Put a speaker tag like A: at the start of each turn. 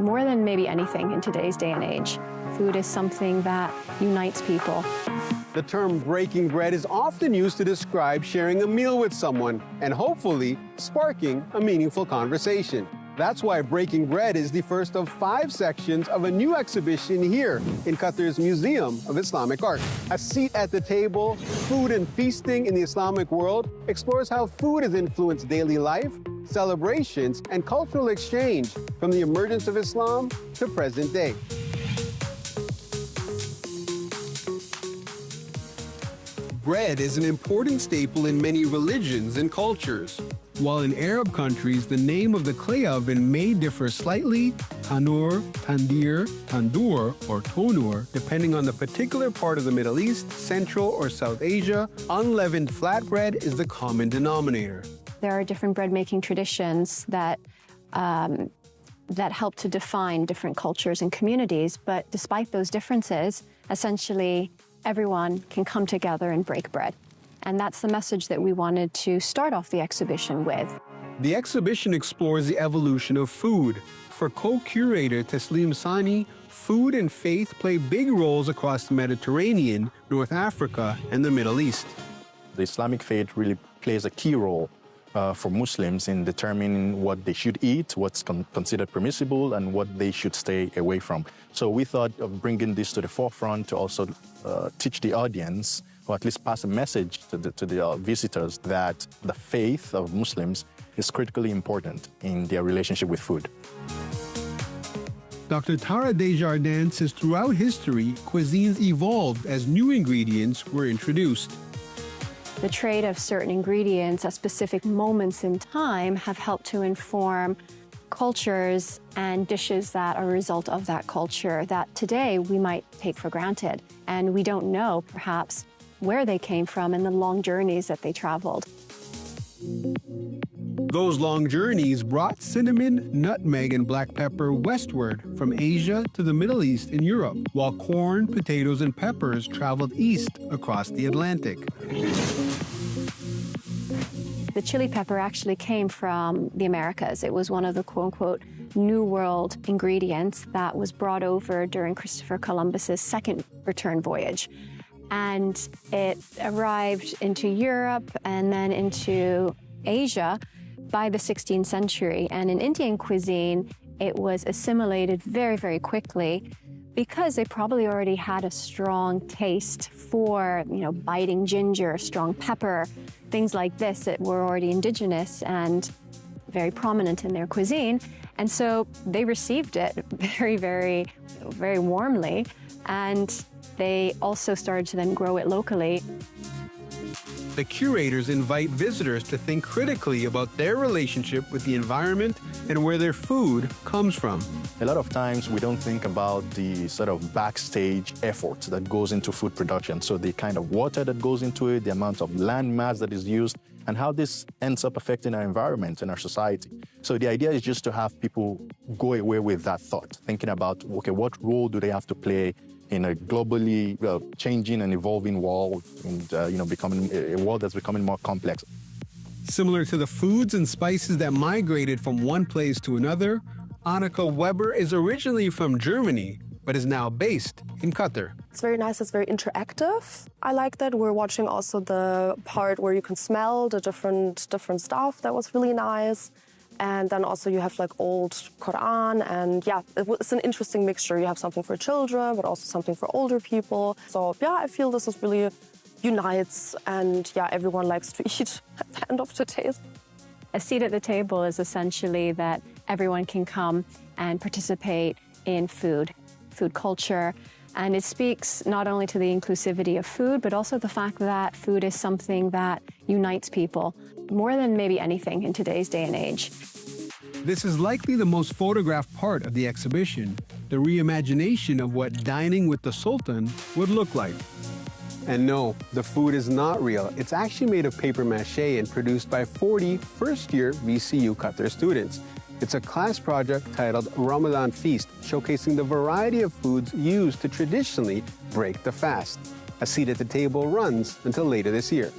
A: More than maybe anything in today's day and age, food is something that unites people.
B: The term breaking bread is often used to describe sharing a meal with someone and hopefully sparking a meaningful conversation. That's why Breaking Bread is the first of 5 sections of a new exhibition here in Qatar's Museum of Islamic Art. A Seat at the Table, Food and Feasting in the Islamic World explores how food has influenced daily life, celebrations, and cultural exchange from the emergence of Islam to present day. Bread is an important staple in many religions and cultures. While in Arab countries, the name of the clay oven may differ slightly, tanur, tandir, tandur, or tonur, depending on the particular part of the Middle East, Central or South Asia, unleavened flatbread is the common denominator.
A: There are different bread-making traditions that help to define different cultures and communities, but despite those differences, essentially everyone can come together and break bread. And that's the message that we wanted to start off the exhibition with.
B: The exhibition explores the evolution of food. For co-curator Taslim Sani, food and faith play big roles across the Mediterranean, North Africa, and the Middle East.
C: The Islamic faith really plays a key role for Muslims in determining what they should eat, what's considered permissible, and what they should stay away from. So we thought of bringing this to the forefront to also teach the audience, or at least pass a message to the visitors, that the faith of Muslims is critically important in their relationship with food.
B: Dr. Tara Desjardins says throughout history, cuisines evolved as new ingredients were introduced.
A: The trade of certain ingredients at specific moments in time have helped to inform cultures and dishes that are a result of that culture that today we might take for granted. And we don't know, perhaps, where they came from and the long journeys that they traveled.
B: Those long journeys brought cinnamon, nutmeg, and black pepper westward from Asia to the Middle East and Europe, while corn, potatoes, and peppers traveled east across the Atlantic.
A: The chili pepper actually came from the Americas. It was one of the quote-unquote New World ingredients that was brought over during Christopher Columbus's second return voyage. And it arrived into Europe and then into Asia by the 16th century. And in Indian cuisine, it was assimilated very, very quickly because they probably already had a strong taste for, biting ginger, strong pepper, things like this that were already indigenous and very prominent in their cuisine. And so they received it very, very, very warmly. And they also started to then grow it locally.
B: The curators invite visitors to think critically about their relationship with the environment and where their food comes from.
C: A lot of times we don't think about the sort of backstage effort that goes into food production. So the kind of water that goes into it, the amount of land mass that is used, and how this ends up affecting our environment and our society. So the idea is just to have people go away with that thought, thinking about, okay, what role do they have to play in a globally changing and evolving world, and becoming a world that's becoming more complex.
B: Similar to the foods and spices that migrated from one place to another, Annika Weber is originally from Germany, but is now based in Qatar.
D: It's very nice, it's very interactive. I like that. We're watching also the part where you can smell the different stuff. That was really nice. And then also you have like old Quran, and yeah, it's an interesting mixture. You have something for children, but also something for older people. So yeah, I feel this is really unites, and yeah, everyone likes to eat at the end of the day.
A: A seat at the table is essentially that everyone can come and participate in food culture. And it speaks not only to the inclusivity of food, but also the fact that food is something that unites people more than maybe anything in today's day and age.
B: This is likely the most photographed part of the exhibition, the reimagination of what dining with the Sultan would look like. And no, the food is not real. It's actually made of paper mache and produced by 40 first-year VCU Qatar students. It's a class project titled Ramadan Feast, showcasing the variety of foods used to traditionally break the fast. A seat at the table runs until later this year.